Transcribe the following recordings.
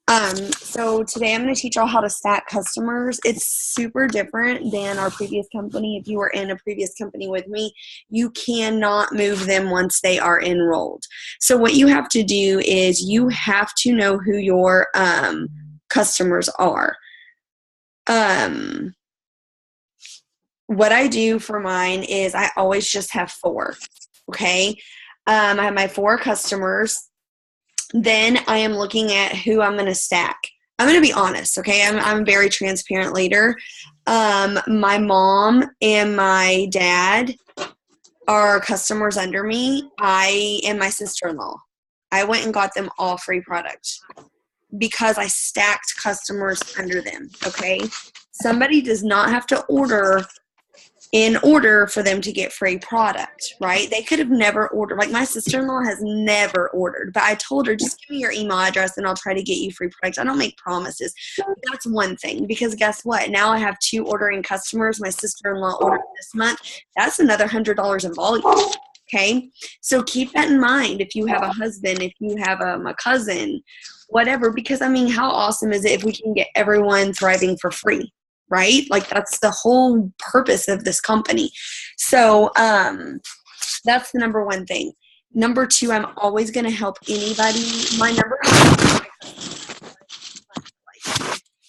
So today I'm going to teach y'all how to stack customers. It's super different than our previous company. If you were in a previous company with me, you cannot move them once they are enrolled. So what you have to do is you have to know who your customers are. What I do for mine is I always just have 4. Okay. I have my 4 customers. Then I am looking at who I'm going to stack. I'm going to be honest, okay? I'm a very transparent leader. My mom and my dad are customers under me. I and my sister-in-law. I went and got them all free product because I stacked customers under them, okay? Somebody does not have to order in order for them to get free product, right? They could have never ordered. Like my sister-in-law has never ordered, but I told her, just give me your email address and I'll try to get you free product. I don't make promises. That's one thing, because guess what? Now I have 2 ordering customers. My sister-in-law ordered this month. That's another $100 in volume. Okay. So keep that in mind. If you have a husband, if you have a cousin, whatever, because I mean, how awesome is it if we can get everyone thriving for free? Right? Like that's the whole purpose of this company. So that's the number one thing. Number 2, I'm always going to help anybody.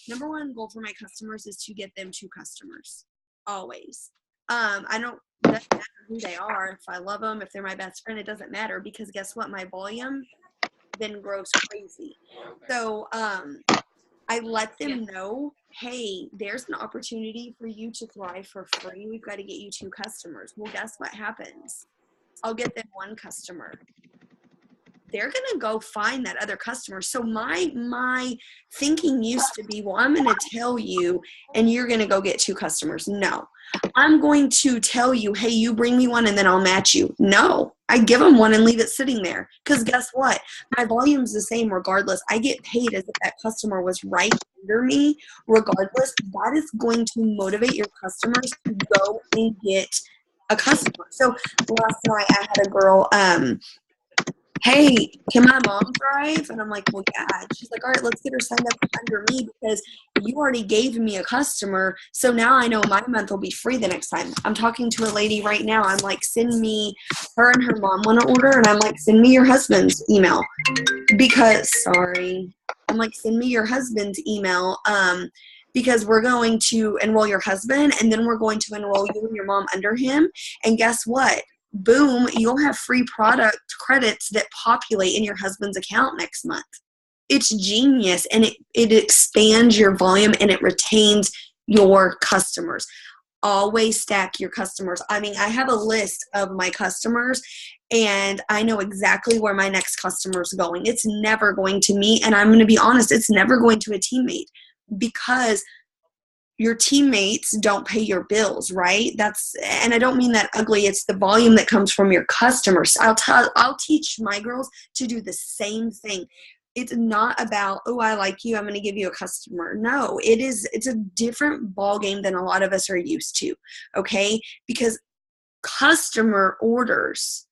Number one goal for my customers is to get them to customers. Always. I don't, it doesn't matter who they are. If I love them, if they're my best friend, it doesn't matter, because guess what? My volume then grows crazy. So I let them know, hey, there's an opportunity for you to thrive for free. We've got to get you 2 customers. Well, guess what happens? I'll get them 1 customer. They're going to go find that other customer. So my thinking used to be, well, I'm going to tell you and you're going to go get 2 customers. No, I'm going to tell you, hey, you bring me 1 and then I'll match you. No, I give them 1 and leave it sitting there. Because guess what? My volume's the same regardless. I get paid as if that customer was right under me regardless. That is going to motivate your customers to go and get a customer. So last night I had a girl, hey, can my mom thrive? And I'm like, well, yeah. She's like, all right, let's get her signed up under me because you already gave me a customer. So now I know my month will be free the next time. I'm talking to a lady right now. I'm like, send me, her and her mom want to order. And I'm like, send me your husband's email I'm like, send me your husband's email. Because we're going to enroll your husband and then we're going to enroll you and your mom under him. And guess what? Boom, you'll have free product credits that populate in your husband's account next month. It's genius, and it expands your volume and it retains your customers. Always stack your customers. I mean, I have a list of my customers and I know exactly where my next customer is going. It's never going to me, and I'm going to be honest, it's never going to a teammate, because your teammates don't pay your bills, right? And I don't mean that ugly. It's the volume that comes from your customers. I'll teach my girls to do the same thing. It's not about, oh, I like you, I'm going to give you a customer. No, it's a different ball game than a lot of us are used to. Okay? Because customer orders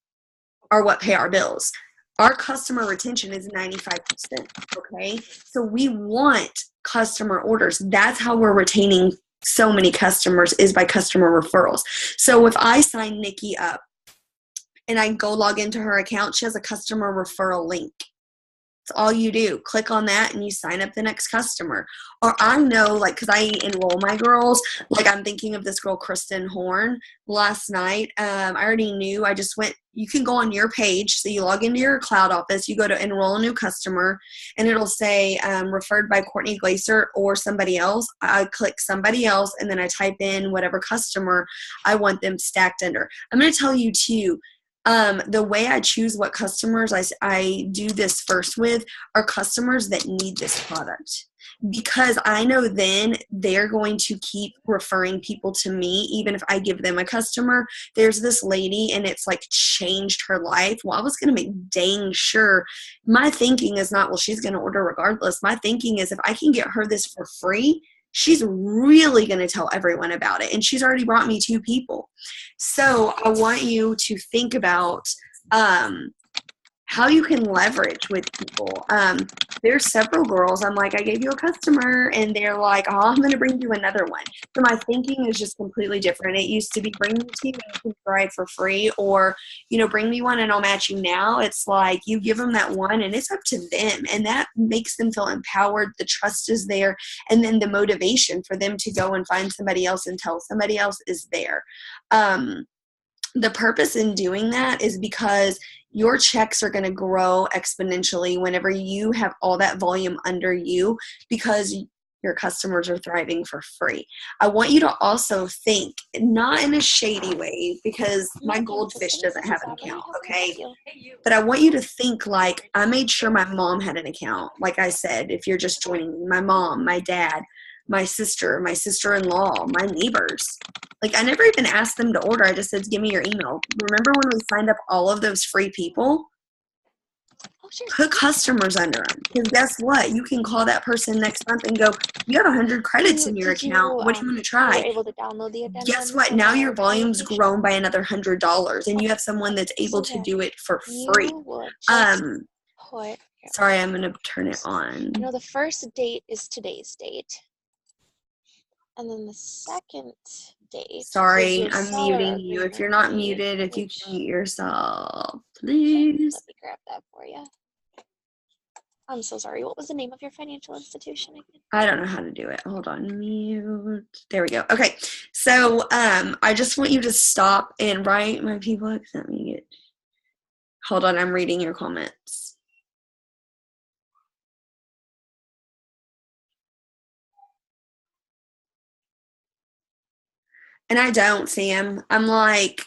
are what pay our bills. Our customer retention is 95%. Okay? So we want customer orders. That's how we're retaining so many customers, is by customer referrals. So if I sign Nikki up and I go log into her account, she has a customer referral link. It's all you do. Click on that and you sign up the next customer. Or I know, like, because I enroll my girls, like I'm thinking of this girl, Kristen Horn, last night. I already knew. I just went, you can go on your page. So you log into your cloud office, you go to enroll a new customer, and it'll say referred by Courtney Glaser or somebody else. I click somebody else, and then I type in whatever customer I want them stacked under. I'm going to tell you too, the way I choose what customers I do this first with are customers that need this product, because I know then they're going to keep referring people to me even if I give them a customer. There's this lady and it's like changed her life. Well, I was going to make dang sure. My thinking is not, well, she's going to order regardless. My thinking is, if I can get her this for free, she's really going to tell everyone about it. And she's already brought me 2 people. So I want you to think about how you can leverage with people. There's several girls, I'm like, I gave you a customer, and they're like, oh, I'm going to bring you another one. So my thinking is just completely different. It used to be bring me two and you can try it for free, or, bring me one and I'll match you now. It's like you give them that one and it's up to them, and that makes them feel empowered. The trust is there, and then the motivation for them to go and find somebody else and tell somebody else is there. The purpose in doing that is because your checks are going to grow exponentially whenever you have all that volume under you, because your customers are thriving for free. I want you to also think, not in a shady way, because my goldfish doesn't have an account, okay? But I want you to think like, I made sure my mom had an account. Like I said, if you're just joining me, my mom, my dad, my sister, my sister-in-law, my neighbors. Like, I never even asked them to order. I just said, give me your email. Remember when we signed up all of those free people? Put customers under them. Because guess what? You can call that person next month and go, you have 100 credits in your account. What do you want to try? You were able to download the addendum. Guess what? Now your volume's grown by another $100, and you have someone that's able to do it for free. Sorry, I'm going to turn it on. The first date is today's date. And then the second date. Sorry, I'm muting you. If you're not muted, if you can mute yourself, please. Let me grab that for you. I'm so sorry. What was the name of your financial institution again? I don't know how to do it. Hold on. Mute. There we go. Okay. So I just want you to stop and write, my people accept me. Hold on. I'm reading your comments. And I don't, Sam. I'm like,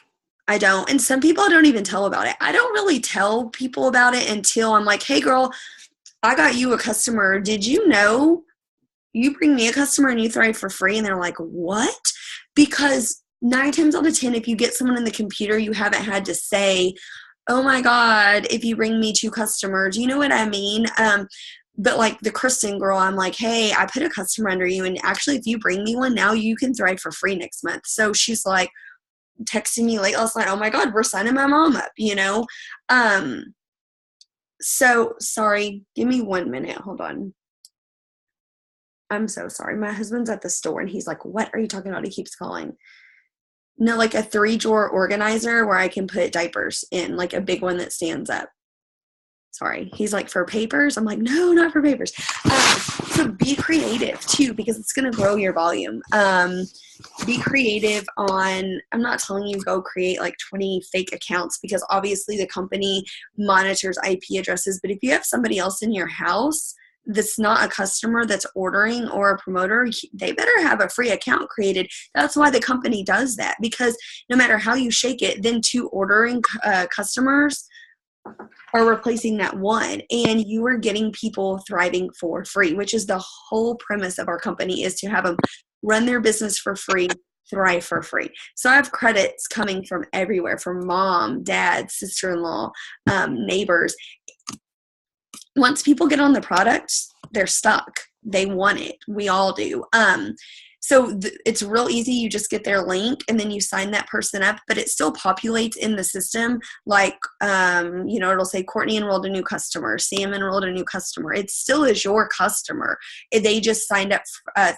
I don't. And some people don't even tell about it. I don't really tell people about it until I'm like, hey, girl, I got you a customer. Did you know you bring me a customer and you thrive for free? And they're like, what? Because 9 times out of 10, if you get someone in the computer, you haven't had to say, oh my God, if you bring me 2 customers, you know what I mean? But like the Kristen girl, I'm like, hey, I put a customer under you, and actually if you bring me one now, you can thrive for free next month. So she's like texting me late last night, oh my God, we're signing my mom up, So sorry, give me 1 minute. Hold on. I'm so sorry. My husband's at the store and he's like, what are you talking about? He keeps calling. No, like a 3-drawer organizer where I can put diapers in, like a big one that stands up. Sorry. He's like, for papers? I'm like, no, not for papers. So be creative too, because it's going to grow your volume. Be creative on, I'm not telling you go create like 20 fake accounts, because obviously the company monitors IP addresses. But if you have somebody else in your house that's not a customer that's ordering or a promoter, they better have a free account created. That's why the company does that, because no matter how you shake it, then 2 ordering customers are replacing that one, and you are getting people thriving for free, which is the whole premise of our company, is to have them run their business for free, thrive for free. So I have credits coming from everywhere, from mom, dad, sister-in-law, neighbors. Once people get on the product, they're stuck. They want it. We all do. So it's real easy. You just get their link and then you sign that person up, but it still populates in the system. Like, it'll say Courtney enrolled a new customer, Sam enrolled a new customer. It still is your customer. They just signed up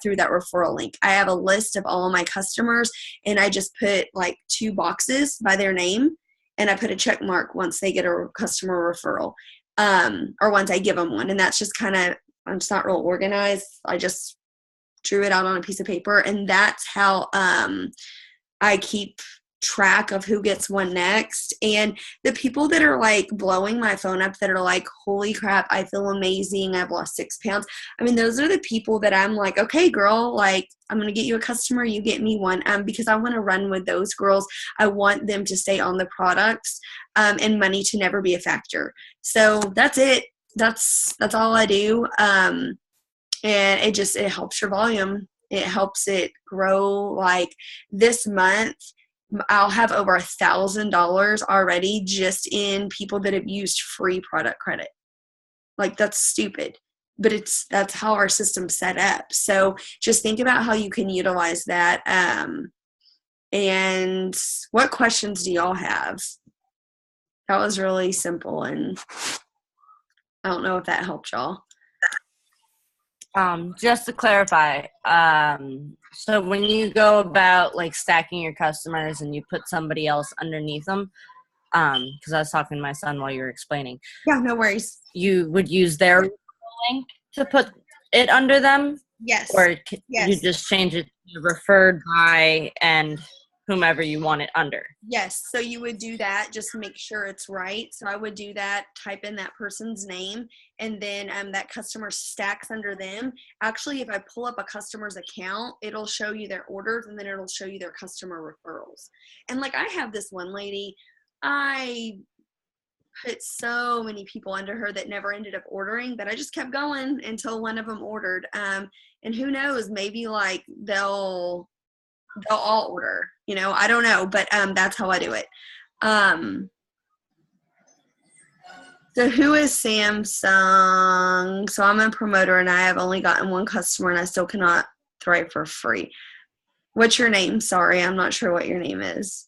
through that referral link. I have a list of all of my customers, and I just put like 2 boxes by their name, and I put a check mark once they get a customer referral, or once I give them one. And that's just kind of, I'm just not real organized. I just drew it out on a piece of paper, and that's how I keep track of who gets one next. And the people that are like blowing my phone up, that are like, holy crap, I feel amazing, I've lost 6 pounds. I mean, those are the people that I'm like, okay, girl, like, I'm going to get you a customer, you get me one, because I want to run with those girls. I want them to stay on the products, and money to never be a factor. So that's it. That's all I do. And it helps your volume. It helps it grow. Like this month, I'll have over $1,000 already just in people that have used free product credit. Like, that's stupid, but that's how our system's set up. So just think about how you can utilize that. And what questions do y'all have? That was really simple, and I don't know if that helped y'all. Just to clarify, so when you go about like stacking your customers and you put somebody else underneath them, because I was talking to my son while you were explaining. Yeah, no worries. You would use their link to put it under them? Yes. Or yes. you just change it to referred by and whomever you want it under? Yes. So you would do that. Just make sure it's right. So I would do that, type in that person's name, and then that customer stacks under them. Actually, if I pull up a customer's account, it'll show you their orders, and then it'll show you their customer referrals. And like I have this one lady, I put so many people under her that never ended up ordering, but I just kept going until one of them ordered. And who knows, maybe like they'll all order, I don't know, but that's how I do it. So who is Samsung? So I'm a promoter and I have only gotten one customer and I still cannot thrive for free. What's your name? Sorry, I'm not sure what your name is.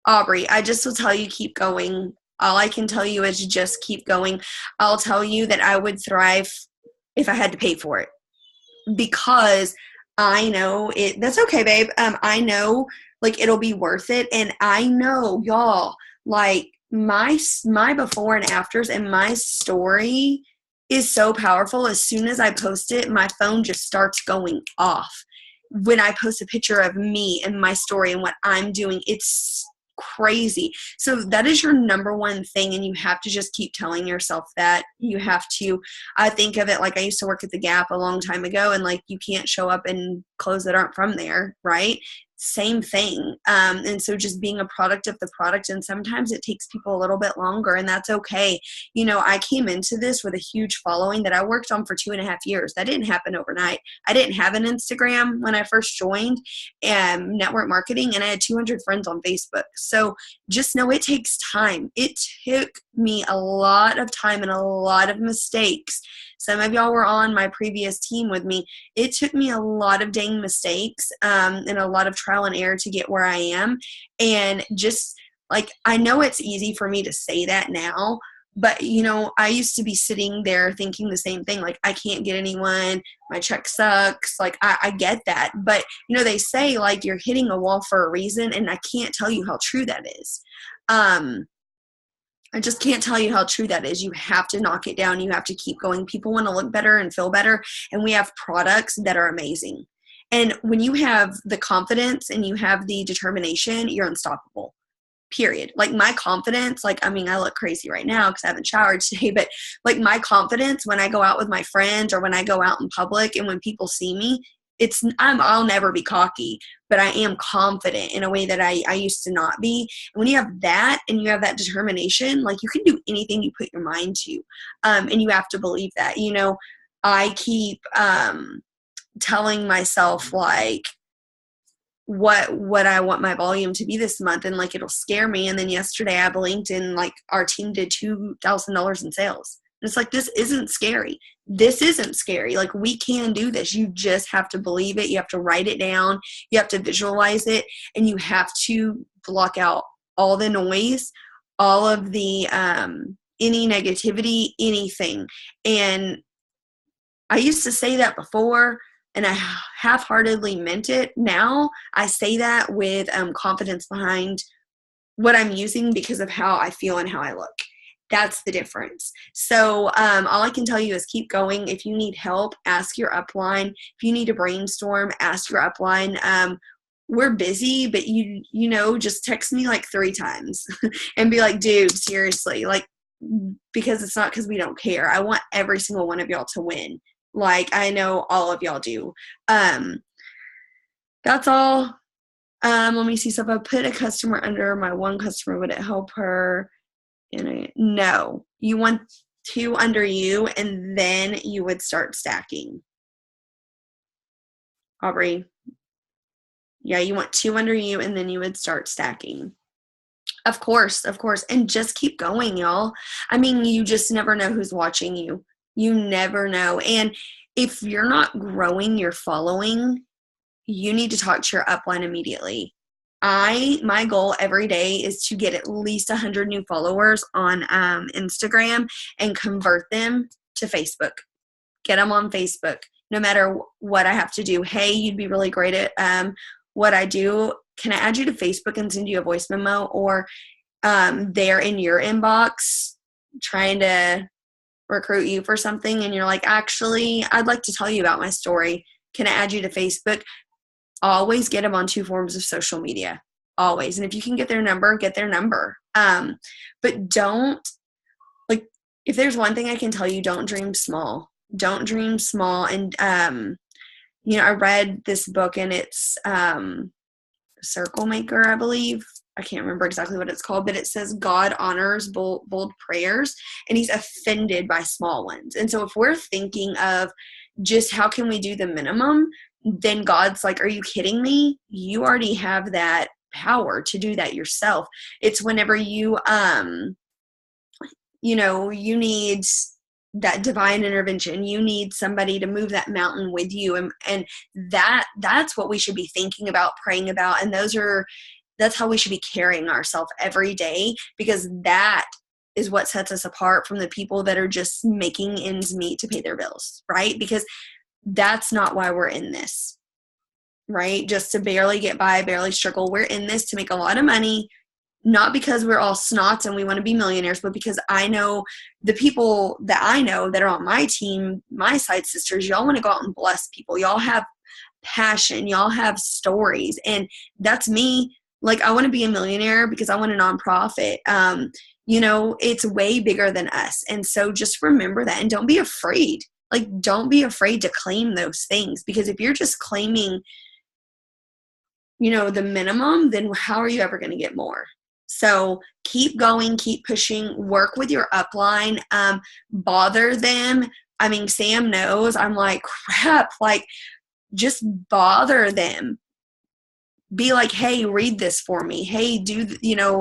Aubrey, I just will tell you, keep going. All I can tell you is just keep going. I'll tell you that I would thrive if I had to pay for it, because I know it. That's okay, babe. I know like it'll be worth it. And I know y'all, like my before and afters and my story is so powerful. As soon as I post it, my phone just starts going off. When I post a picture of me and my story and what I'm doing, it's crazy. So that is your number one thing, and you have to just keep telling yourself that. You have to, I think of it like I used to work at the Gap a long time ago, and like you can't show up in clothes that aren't from there, right? Same thing. And so just being a product of the product, and sometimes it takes people a little bit longer, and that's okay. I came into this with a huge following that I worked on for 2.5 years. That didn't happen overnight. I didn't have an Instagram when I first joined network marketing, and I had 200 friends on Facebook. So just know it takes time. It took me a lot of time and a lot of mistakes. Some of y'all were on my previous team with me. It took me a lot of dang mistakes and a lot of trial and error to get where I am. And just like, I know it's easy for me to say that now, but I used to be sitting there thinking the same thing. Like, I can't get anyone. My check sucks. Like, I get that. But, they say like you're hitting a wall for a reason. And I can't tell you how true that is. I just can't tell you how true that is. You have to knock it down. You have to keep going. People want to look better and feel better. And we have products that are amazing. And when you have the confidence and you have the determination, you're unstoppable. Period. Like my confidence, I look crazy right now because I haven't showered today, but like my confidence when I go out with my friends or when I go out in public and when people see me, I'll never be cocky, but I am confident in a way that I used to not be. And when you have that and you have that determination, like you can do anything you put your mind to. And you have to believe that. I keep telling myself like what I want my volume to be this month, and like it'll scare me. And then yesterday I blinked and like our team did $2,000 in sales. And it's like, this isn't scary. This isn't scary. Like, we can do this. You just have to believe it. You have to write it down. You have to visualize it. And you have to block out all the noise, all of the, any negativity, anything. And I used to say that before, and I half-heartedly meant it. Now I say that with confidence behind what I'm using because of how I feel and how I look. That's the difference. So all I can tell you is keep going. If you need help, ask your upline. If you need to brainstorm, ask your upline. We're busy, but just text me like 3 times and be like, dude, seriously, like, because it's not because we don't care. I want every single one of y'all to win. Like, I know all of y'all do. That's all. Let me see. So if I put a customer under my one customer, would it help her? No, you want 2 under you, and then you would start stacking. Aubrey. Yeah, you want 2 under you, and then you would start stacking. Of course. And just keep going, y'all. I mean, you just never know who's watching you. You never know. And if you're not growing your following, you need to talk to your upline immediately. my goal every day is to get at least 100 new followers on Instagram and convert them to Facebook. Get them on Facebook, no matter what I have to do. Hey, you'd be really great at what I do. Can I add you to Facebook and send you a voice memo? Or they're in your inbox trying to recruit you for something, and you're like, actually, I'd like to tell you about my story. Can I add you to Facebook? Always get them on 2 forms of social media. Always. And if you can get their number, get their number. But don't, like, if there's one thing I can tell you, don't dream small. Don't dream small. And, I read this book, and it's Circle Maker, I believe. I can't remember exactly what it's called, but it says God honors bold prayers, and he's offended by small ones. And so if we're thinking of just how can we do the minimum, then God's like, are you kidding me? You already have that power to do that yourself. It's whenever you need that divine intervention, you need somebody to move that mountain with you, and that's what we should be thinking about, praying about. And that's how we should be carrying ourselves every day, because that is what sets us apart from the people that are just making ends meet to pay their bills, right? Because that's not why we're in this, right? Just to barely get by, barely struggle. We're in this to make a lot of money, not because we're all snots and we want to be millionaires, but because I know the people that I know that are on my team, my side sisters, y'all want to go out and bless people. Y'all have passion. Y'all have stories. And that's me. Like, I want to be a millionaire because I want a nonprofit. It's way bigger than us. And so just remember that, and don't be afraid. Like, don't be afraid to claim those things, because if you're just claiming, the minimum, then how are you ever going to get more? So keep going, keep pushing, work with your upline, bother them. I mean, Sam knows I'm like, crap, like, just bother them. Be like, hey, read this for me. Hey,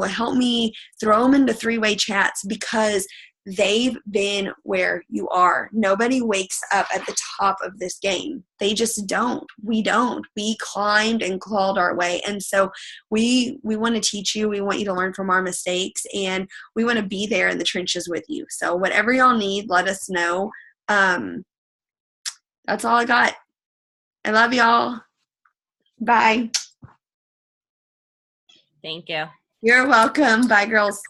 help me, throw them into 3-way chats, because they've been where you are. Nobody wakes up at the top of this game. They just don't. We don't. We climbed and clawed our way. And so we want to teach you. We want you to learn from our mistakes, and we want to be there in the trenches with you. So whatever y'all need, let us know. That's all I got. I love y'all. Bye. Thank you. You're welcome. Bye, girls.